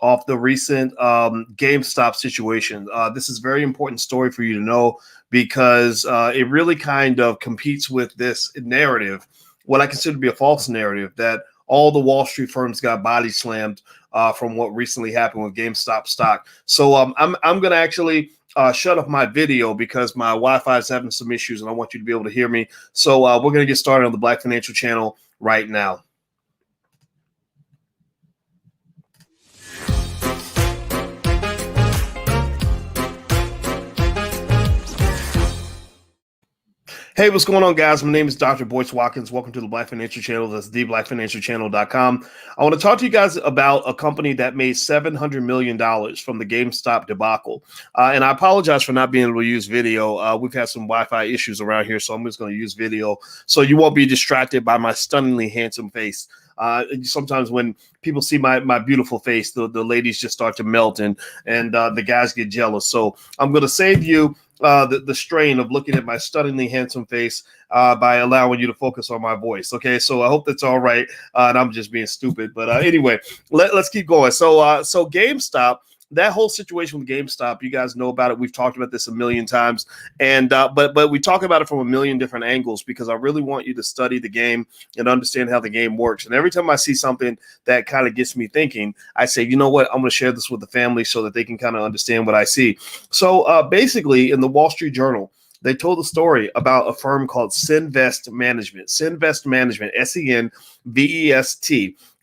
off the recent GameStop situation. This is a very important story for you to know because it really kind of competes with this narrative, what I consider to be a false narrative, that all the Wall Street firms got body slammed from what recently happened with GameStop stock. So I'm going to actually shut off my video because my Wi-Fi is having some issues and I want you to be able to hear me. So we're going to get started on the Black Financial Channel right now. Hey, what's going on, guys? My name is Dr. Boyce Watkins. Welcome to the Black Financial Channel. That's theblackfinancialchannel.com. I want to talk to you guys about a company that made $700 million from the GameStop debacle. And I apologize for not being able to use video. We've had some Wi-Fi issues around here, so I'm just going to use video so you won't be distracted by my stunningly handsome face. Sometimes when people see my beautiful face, the ladies just start to melt and the guys get jealous. So I'm going to save you the strain of looking at my stunningly handsome face by allowing you to focus on my voice. Okay, so I hope that's all right. And I'm just being stupid. But anyway, let's keep going. So GameStop. That whole situation with GameStop, you guys know about it. We've talked about this a million times, and but we talk about it from a million different angles because I really want you to study the game and understand how the game works. And every time I see something that kind of gets me thinking, I say, you know what, I'm going to share this with the family so that they can kind of understand what I see. So basically, in the Wall Street Journal, they told a story about a firm called Sinvest Management. Sinvest Management, S-E-N-V-E-S-T,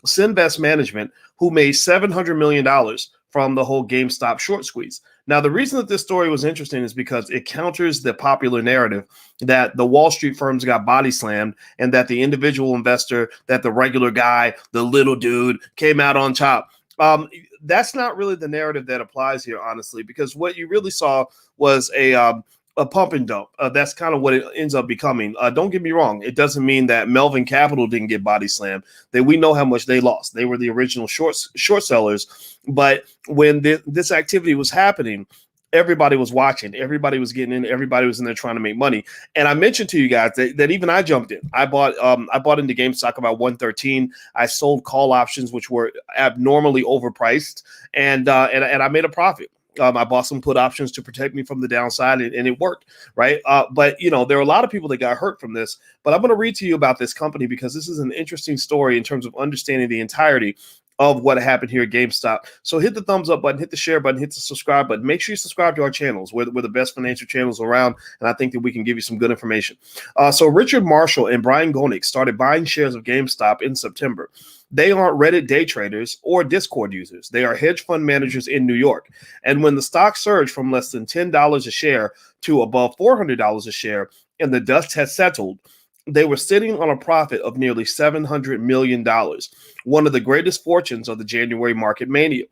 Sinvest Management, who made $700 million from the whole GameStop short squeeze. Now, the reason that this story was interesting is because it counters the popular narrative that the Wall Street firms got body slammed and that the individual investor, that the regular guy, the little dude came out on top. That's not really the narrative that applies here, honestly, because what you really saw was a pump and dump. That's kind of what it ends up becoming. Don't get me wrong. It doesn't mean that Melvin Capital didn't get body slammed. We know how much they lost. They were the original short sellers. But when this activity was happening, everybody was watching. Everybody was getting in. Everybody was in there trying to make money. And I mentioned to you guys that even I jumped in. I bought into GameStop about 113. I sold call options, which were abnormally overpriced, and I made a profit. I bought some put options to protect me from the downside, and it worked, right? But, there are a lot of people that got hurt from this. But I'm going to read to you about this company because this is an interesting story in terms of understanding the entirety of what happened here at GameStop. So hit the thumbs up button, hit the share button, hit the subscribe button. Make sure you subscribe to our channels. We're the best financial channels around, and I think that we can give you some good information. So Richard Marshall and Brian Gonick started buying shares of GameStop in September. They aren't Reddit day traders or Discord users. They are hedge fund managers in New York. And when the stock surged from less than $10 a share to above $400 a share and the dust has settled, they were sitting on a profit of nearly $700 million, one of the greatest fortunes of the January market mania.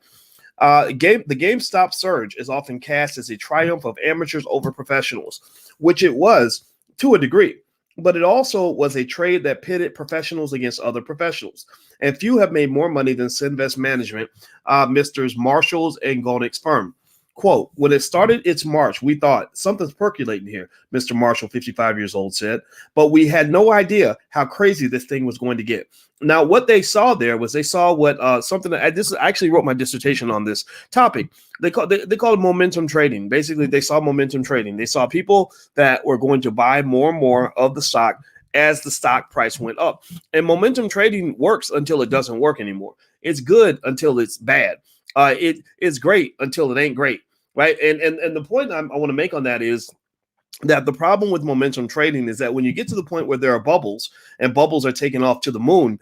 The GameStop surge is often cast as a triumph of amateurs over professionals, which it was to a degree. But it also was a trade that pitted professionals against other professionals. And few have made more money than Sinvest Management, Mr. Marshall's and Gonick's firm. Quote, when it started its march, we thought something's percolating here, Mr. Marshall, 55 years old, said. But we had no idea how crazy this thing was going to get. Now, what they saw there was they saw what something that I actually wrote my dissertation on this topic. They call it momentum trading. Basically, they saw momentum trading. They saw people that were going to buy more and more of the stock as the stock price went up. And momentum trading works until it doesn't work anymore. It's good until it's bad. It is great until it ain't great, right? And the point I want to make on that is that the problem with momentum trading is that when you get to the point where there are bubbles and bubbles are taken off to the moon,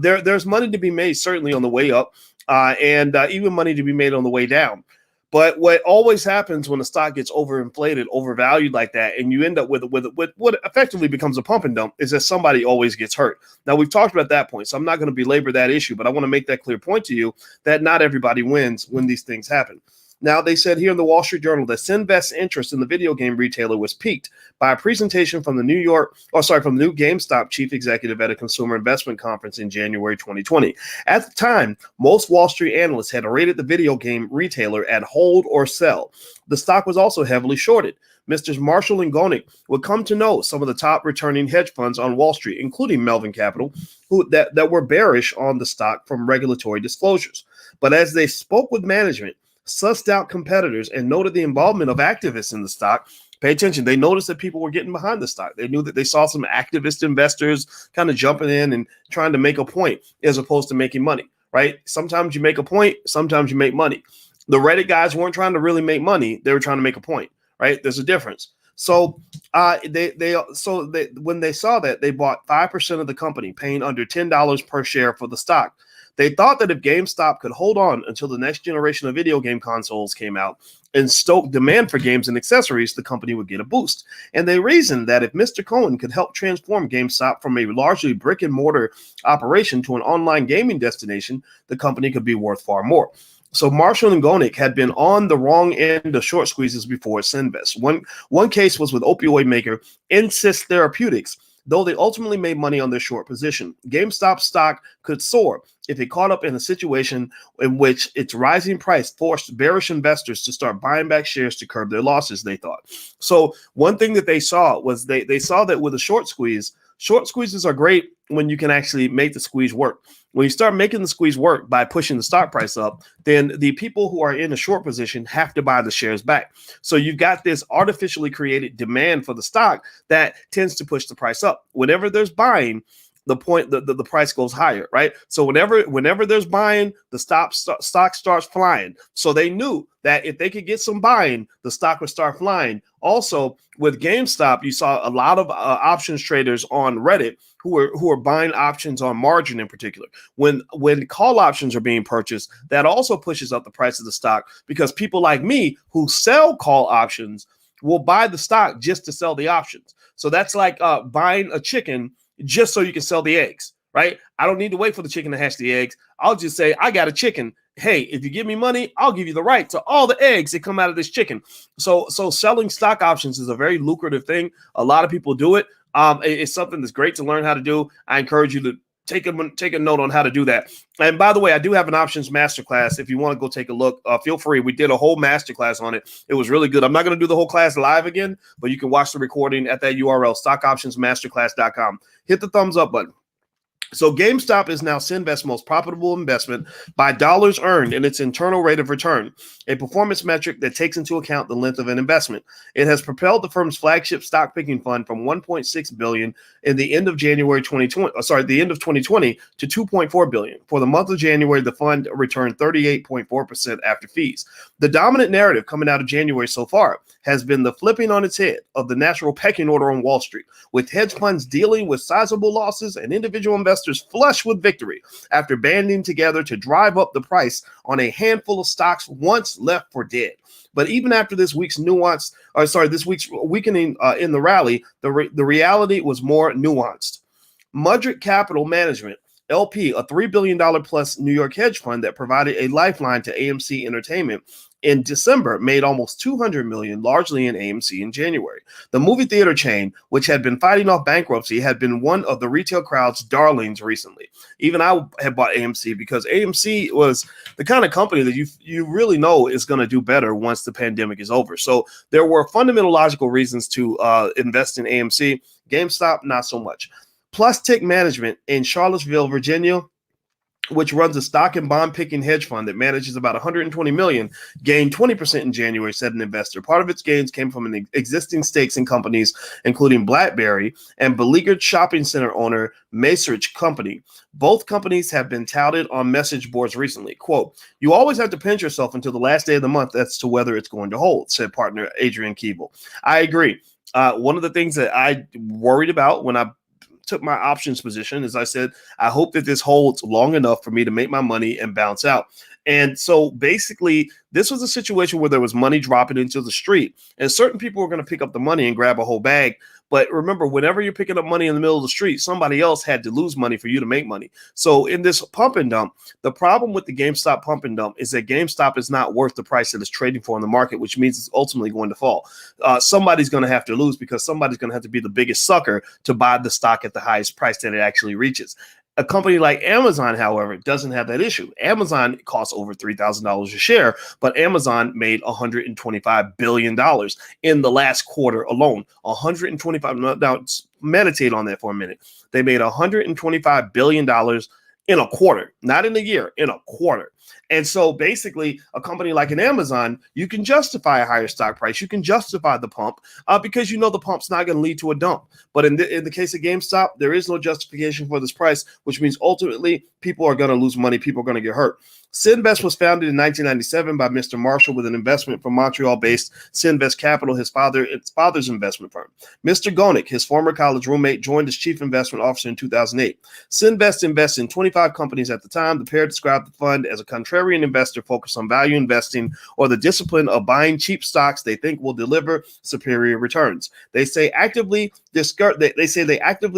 there's money to be made certainly on the way up and even money to be made on the way down. But what always happens when the stock gets overinflated, overvalued like that, and you end up with what effectively becomes a pump and dump is that somebody always gets hurt. Now, we've talked about that point, so I'm not going to belabor that issue, but I want to make that clear point to you that not everybody wins when these things happen. Now, they said here in the Wall Street Journal that Sinvest's interest in the video game retailer was piqued by a presentation from the new GameStop chief executive at a consumer investment conference in January 2020. At the time, most Wall Street analysts had rated the video game retailer at hold or sell. The stock was also heavily shorted. Mr. Marshall and Gonick would come to know some of the top returning hedge funds on Wall Street, including Melvin Capital, that were bearish on the stock from regulatory disclosures. But as they spoke with management, sussed out competitors, and noted the involvement of activists in the stock, pay attention. They noticed that people were getting behind the stock. They knew that they saw some activist investors kind of jumping in and trying to make a point as opposed to making money, right? Sometimes you make a point, sometimes you make money. The Reddit guys weren't trying to really make money. They were trying to make a point, right? There's a difference. So when they saw that, they bought 5% of the company, paying under $10 per share for the stock. They thought that if GameStop could hold on until the next generation of video game consoles came out and stoke demand for games and accessories, the company would get a boost. And they reasoned that if Mr. Cohen could help transform GameStop from a largely brick and mortar operation to an online gaming destination, the company could be worth far more. So Marshall and Gonick had been on the wrong end of short squeezes before Sinvest. One case was with opioid maker Insys Therapeutics. Though they ultimately made money on their short position, GameStop stock could soar if it caught up in a situation in which its rising price forced bearish investors to start buying back shares to curb their losses, they thought. So one thing that they saw was they saw that with a short squeezes are great when you can actually make the squeeze work. When you start making the squeeze work by pushing the stock price up, then the people who are in a short position have to buy the shares back. So you've got this artificially created demand for the stock that tends to push the price up. Whenever there's buying, the price goes higher, right? So whenever there's buying, the stock starts flying. So they knew that if they could get some buying, the stock would start flying. Also, with GameStop, you saw a lot of options traders on Reddit who are buying options on margin in particular. When call options are being purchased, that also pushes up the price of the stock because people like me who sell call options will buy the stock just to sell the options. So that's like buying a chicken just so you can sell the eggs, right? I don't need to wait for the chicken to hatch the eggs. I'll just say, I got a chicken. Hey, if you give me money, I'll give you the right to all the eggs that come out of this chicken. So selling stock options is a very lucrative thing. A lot of people do it. It's something that's great to learn how to do. I encourage you to take a note on how to do that. And by the way, I do have an options masterclass. If you want to go take a look, feel free. We did a whole masterclass on it. It was really good. I'm not going to do the whole class live again, but you can watch the recording at that URL, stockoptionsmasterclass.com. Hit the thumbs up button. So GameStop is now Sinvest's most profitable investment by dollars earned in its internal rate of return, a performance metric that takes into account the length of an investment. It has propelled the firm's flagship stock picking fund from $1.6 billion in the end of January 2020, the end of 2020 to $2.4 billion. For the month of January, the fund returned 38.4% after fees. The dominant narrative coming out of January so far has been the flipping on its head of the natural pecking order on Wall Street, with hedge funds dealing with sizable losses and individual investors flush with victory after banding together to drive up the price on a handful of stocks once left for dead. But even after this week's weakening in the rally, the reality was more nuanced. Mudrick Capital Management, LP, a $3 billion plus New York hedge fund that provided a lifeline to AMC Entertainment in December, made almost $200 million, largely in AMC in January. The movie theater chain, which had been fighting off bankruptcy, had been one of the retail crowd's darlings recently. Even I had bought AMC because AMC was the kind of company that you really know is going to do better once the pandemic is over. So there were fundamental logical reasons to invest in AMC. GameStop, not so much. Plus Tick Management in Charlottesville, Virginia, which runs a stock and bond picking hedge fund that manages about $120 million, gained 20% in January, said an investor. Part of its gains came from an existing stakes in companies, including BlackBerry and beleaguered shopping center owner Macerich Company. Both companies have been touted on message boards recently. Quote, "You always have to pinch yourself until the last day of the month as to whether it's going to hold," said partner Adrian Keeble. I agree. One of the things that I worried about when I took my options position, as I said, I hope that this holds long enough for me to make my money and bounce out. And so basically, this was a situation where there was money dropping into the street, and certain people were going to pick up the money and grab a whole bag. But remember, whenever you're picking up money in the middle of the street, somebody else had to lose money for you to make money. So in this pump and dump, the problem with the GameStop pump and dump is that GameStop is not worth the price that it's trading for in the market, which means it's ultimately going to fall. Somebody's going to have to lose because somebody's going to have to be the biggest sucker to buy the stock at the highest price that it actually reaches. A company like Amazon, however, doesn't have that issue. Amazon costs over $3,000 a share, but Amazon made $125 billion in the last quarter alone. 125. Now, meditate on that for a minute. They made $125 billion in a quarter, not in a year, in a quarter. And so basically, a company like an Amazon, you can justify a higher stock price. You can justify the pump because you know the pump's not going to lead to a dump. But in the case of GameStop, there is no justification for this price, which means ultimately people are going to lose money. People are going to get hurt. Sinvest was founded in 1997 by Mr. Marshall with an investment from Montreal-based Sinvest Capital, his father's investment firm. Mr. Gonick, his former college roommate, joined as chief investment officer in 2008. Sinvest invested in 25 companies at the time. The pair described the fund as a contrarian investor focused on value investing or the discipline of buying cheap stocks they think will deliver superior returns. They say they actively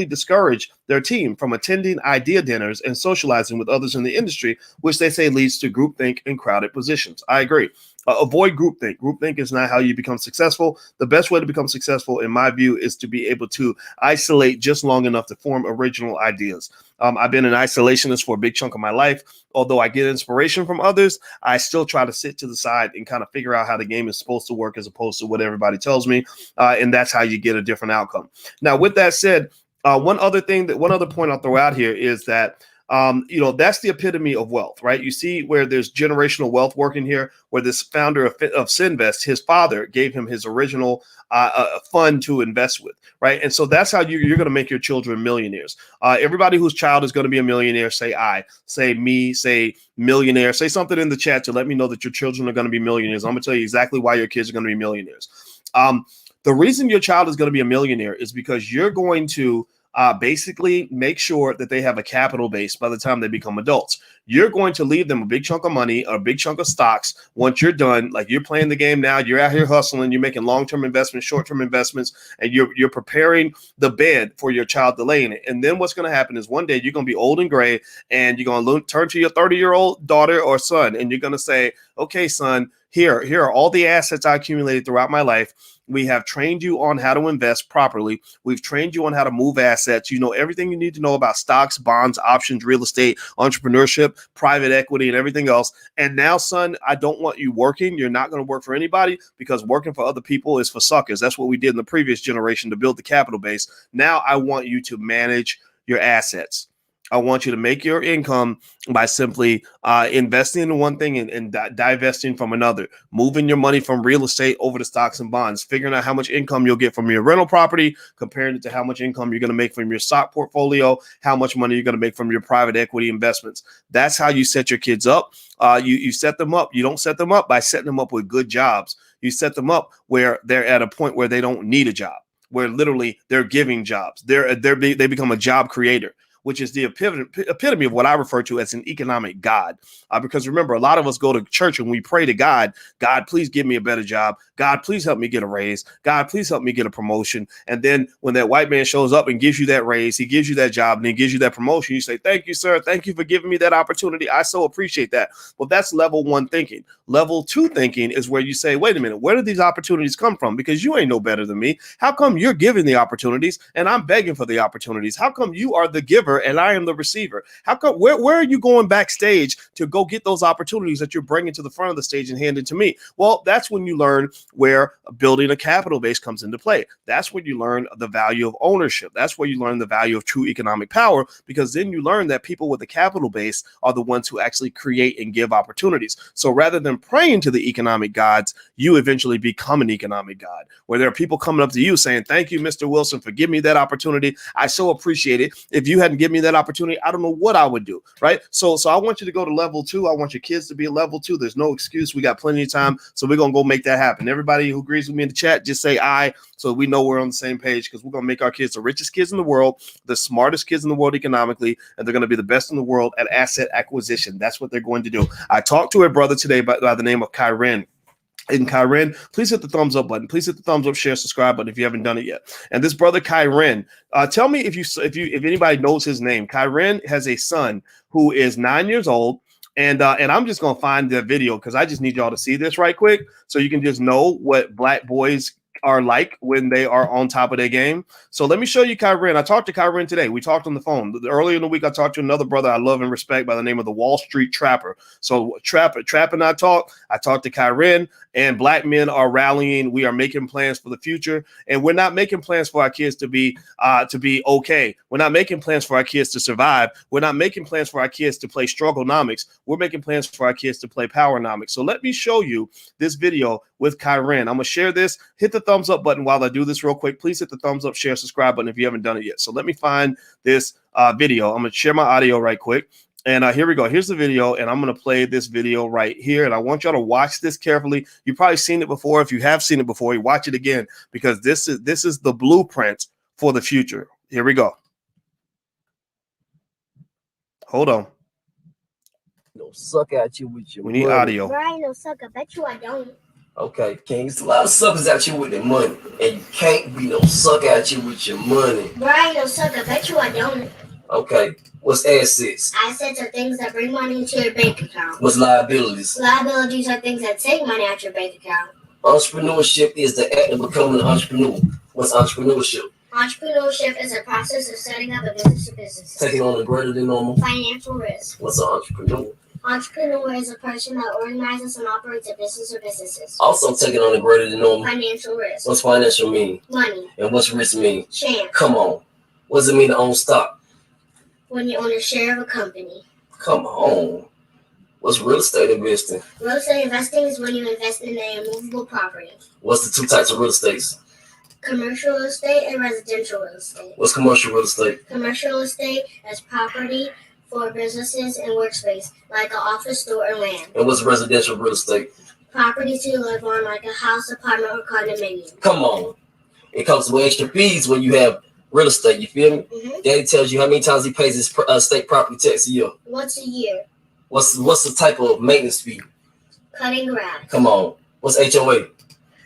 discourage their team from attending idea dinners and socializing with others in the industry, which they say leads to groupthink and crowded positions. I agree. Avoid groupthink. Groupthink is not how you become successful. The best way to become successful, in my view, is to be able to isolate just long enough to form original ideas. I've been an isolationist for a big chunk of my life. Although I get inspiration from others, I still try to sit to the side and kind of figure out how the game is supposed to work as opposed to what everybody tells me. And that's how you get a different outcome. Now, with that said, one other point I'll throw out here is that that's the epitome of wealth, right? You see where there's generational wealth working here, where this founder of Sinvest, his father gave him his original fund to invest with, right? And so that's how you're going to make your children millionaires. Everybody whose child is going to be a millionaire, say I, say me, say millionaire, say something in the chat to let me know that your children are going to be millionaires. I'm going to tell you exactly why your kids are going to be millionaires. The reason your child is going to be a millionaire is because you're going to basically make sure that they have a capital base by the time they become adults. You're going to leave them a big chunk of money, a big chunk of stocks. Once you're done, like you're playing the game now, you're out here hustling, you're making long-term investments, short-term investments, and you're preparing the bed for your child to lay in it. And then what's going to happen is one day you're going to be old and gray, and you're going to turn to your 30-year-old daughter or son, and you're going to say, okay, son, here are all the assets I accumulated throughout my life. We have trained you on how to invest properly. We've trained you on how to move assets. You know everything you need to know about stocks, bonds, options, real estate, entrepreneurship, private equity, and everything else. And now, son, I don't want you working. You're not going to work for anybody because working for other people is for suckers. That's what we did in the previous generation to build the capital base. Now I want you to manage your assets. I want you to make your income by simply investing in one thing and divesting from another, moving your money from real estate over to stocks and bonds, figuring out how much income you'll get from your rental property, comparing it to how much income you're going to make from your stock portfolio, how much money you're going to make from your private equity investments. That's how you set your kids up. You set them up. You don't set them up by setting them up with good jobs. You set them up where they're at a point where they don't need a job, where literally they're giving jobs. They become a job creator, which is the epitome of what I refer to as an economic God. Because remember, a lot of us go to church and we pray to God, God, please give me a better job. God, please help me get a raise. God, please help me get a promotion. And then when that white man shows up and gives you that raise, he gives you that job and he gives you that promotion, you say, thank you, sir. Thank you for giving me that opportunity. I so appreciate that. Well, that's level one thinking. Level two thinking is where you say, wait a minute, where do these opportunities come from? Because you ain't no better than me. How come you're giving the opportunities and I'm begging for the opportunities? How come you are the giver and I am the receiver? How come where are you going backstage to go get those opportunities that you're bringing to the front of the stage and handing to me? Well, that's when you learn where building a capital base comes into play. That's when you learn the value of ownership. That's where you learn the value of true economic power, because then you learn that people with a capital base are the ones who actually create and give opportunities. So rather than praying to the economic gods, you eventually become an economic god, where there are people coming up to you saying, thank you, Mr. Wilson, for giving me that opportunity. I so appreciate it. If you hadn't given me that opportunity, I don't know what I would do, right? So I want you to go to level two. I want your kids to be at level two. There's no excuse. We got plenty of time. So we're going to go make that happen. Everybody who agrees with me in the chat, just say I, so we know we're on the same page, because we're going to make our kids the richest kids in the world, the smartest kids in the world economically, and they're going to be the best in the world at asset acquisition. That's what they're going to do. I talked to a brother today by the name of Kyren. And Kyren, please hit the thumbs up button. Please hit the thumbs up, share, subscribe button if you haven't done it yet. And this brother Kyren, tell me if anybody knows his name. Kyren has a son who is 9 years old. And I'm just going to find the video because I just need y'all to see this right quick so you can just know what black boys are like when they are on top of their game. So let me show you Kyren. I talked to Kyren today. We talked on the phone. Earlier in the week, I talked to another brother I love and respect by the name of the Wall Street Trapper. So Trap and I talked to Kyren, and black men are rallying. We are making plans for the future, and we're not making plans for our kids to be okay. We're not making plans for our kids to survive. We're not making plans for our kids to play strugglenomics. We're making plans for our kids to play powernomics. So let me show you this video with Kyren. I'm going to share this. Hit the thumbs up button while I do this real quick. Please hit the thumbs up, share, subscribe button if you haven't done it yet. So let me find this video. I'm going to share my audio right quick. And here we go. Here's the video, and I'm going to play this video right here. And I want y'all to watch this carefully. You've probably seen it before. If you have seen it before, you watch it again, because this is the blueprint for the future. Here we go. Hold on. No suck at you with your We need money. audio. Brian, no suck. I bet you I don't. Okay, There's a lot of suckers at you with their money, and you can't be no suck at you with your money. Brian, no suck. I bet you I don't. Okay, what's assets? Assets are things that bring money into your bank account. What's liabilities? Liabilities are things that take money out your bank account. Entrepreneurship is the act of becoming an entrepreneur. What's entrepreneurship? Entrepreneurship is a process of setting up a business or businesses. Taking on a greater than normal Financial risk. What's an entrepreneur? Entrepreneur is a person that organizes and operates a business or businesses. Also taking on a greater than normal Financial risk. What's financial mean? Money. And what's risk mean? Chance. Come on. What does it mean to own stock? When you own a share of a company. Come on. What's real estate investing? Real estate investing is when you invest in a immovable property. What's the two types of real estates? Commercial real estate and residential real estate. What's commercial real estate? Commercial real estate is property for businesses and workspace, like an office, store, or land. And what's residential real estate? Property to live on, like a house, apartment, or condominium. Come on. It comes with extra fees when you have real estate, you feel me? Mm-hmm. Daddy tells you how many times he pays his state property tax a year. Once a year. What's the type of maintenance fee? Cutting grass. Come on. What's HOA?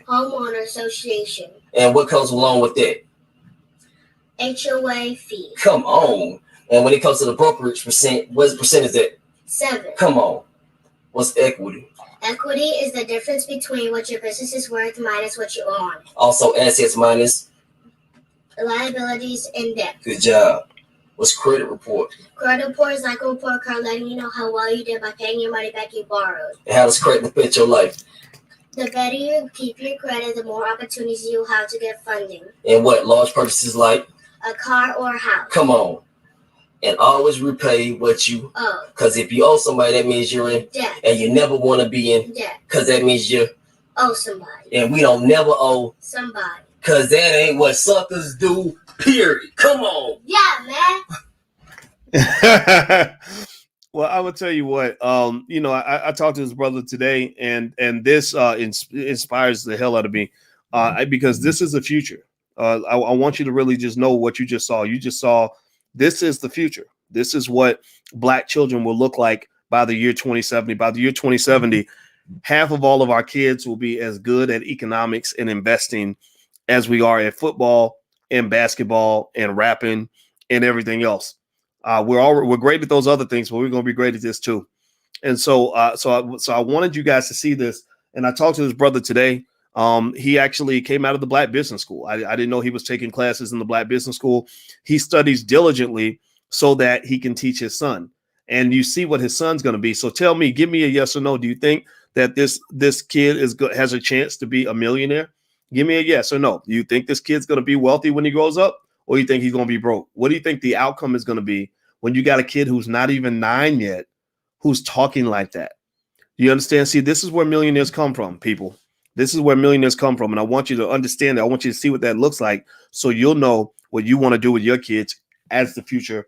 Homeowner association. And what comes along with that? HOA fee. Come on. And when it comes to the brokerage percent, what percent is that? 7. Come on. What's equity? Equity is the difference between what your business is worth minus what you own. Also assets minus Liabilities and debt. good job. What's credit report? Credit report is like a report card letting you know how well you did by paying your money back you borrowed. And how does credit affect your life? The better you keep your credit, the more opportunities you have to get funding. And what large purchases like? A car or a house. Come on. And always repay what you owe. Because if you owe somebody, that means you're in Debt. and you never want to be in Debt. because that means you Owe somebody. and we don't never owe Somebody. because that ain't what suckers do, period. Come on. Yeah, man. Well, I will tell you what, I talked to this brother today, and this inspires the hell out of me because this is the future. I want you to really just know what you just saw. You just saw this is the future. This is what black children will look like by the year 2070. By the year 2070, half of all of our kids will be as good at economics and investing as we are at football and basketball and rapping and everything else. We're great at those other things, but we're going to be great at this too. And so I wanted you guys to see this. And I talked to his brother today. He actually came out of the Black Business School. I didn't know he was taking classes in the Black Business School. He studies diligently so that he can teach his son. And you see what his son's going to be. So tell me, give me a yes or no. Do you think that this kid has a chance to be a millionaire? Give me a yes or no. Do you think this kid's going to be wealthy when he grows up, or you think he's going to be broke? What do you think the outcome is going to be when you got a kid who's not even 9 yet, who's talking like that? Do you understand? See, this is where millionaires come from, people. This is where millionaires come from. And I want you to understand that. I want you to see what that looks like so you'll know what you want to do with your kids as the future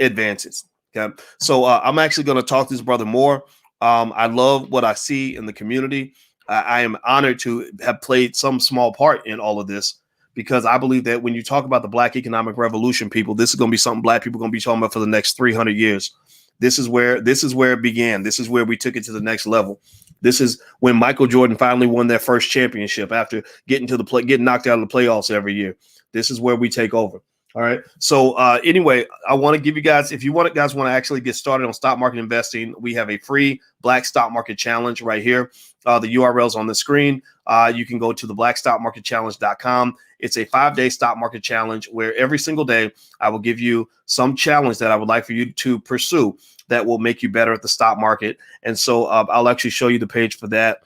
advances. Okay. So I'm actually going to talk to this brother more. I love what I see in the community. I am honored to have played some small part in all of this, because I believe that when you talk about the Black economic revolution, people, this is going to be something Black people are going to be talking about for the next 300 years. This is where it began. This is where we took it to the next level. This is when Michael Jordan finally won their first championship after getting knocked out of the playoffs every year. This is where we take over. All right. So anyway, I want to give you guys, if you want to actually get started on stock market investing, we have a free Black Stock Market Challenge right here. The URL's on the screen. You can go to the blackstockmarketchallenge.com. It's a 5-day stock market challenge where every single day I will give you some challenge that I would like for you to pursue that will make you better at the stock market. And so I'll actually show you the page for that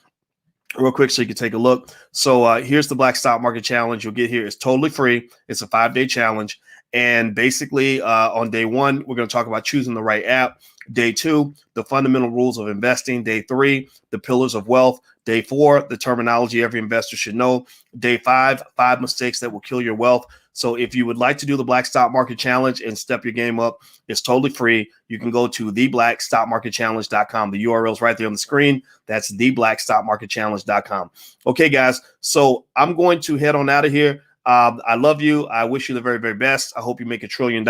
real quick so you can take a look. So here's the Black Stock Market Challenge. You'll get here. It's totally free. It's a 5-day challenge. And basically on day 1, we're going to talk about choosing the right app. Day 2, the fundamental rules of investing. Day 3, the pillars of wealth. Day 4, the terminology every investor should know. Day 5, 5 mistakes that will kill your wealth. So if you would like to do the Black Stock Market Challenge and step your game up, it's totally free. You can go to theblackstockmarketchallenge.com. The URL is right there on the screen. That's theblackstockmarketchallenge.com. Okay, guys. So I'm going to head on out of here. I love you. I wish you the very, very best. I hope you make $1 trillion.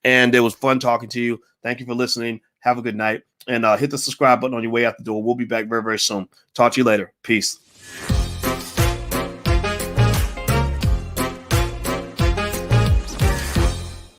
And it was fun talking to you. Thank you for listening. Have a good night. And hit the subscribe button on your way out the door. We'll be back very, very soon. Talk to you later. Peace.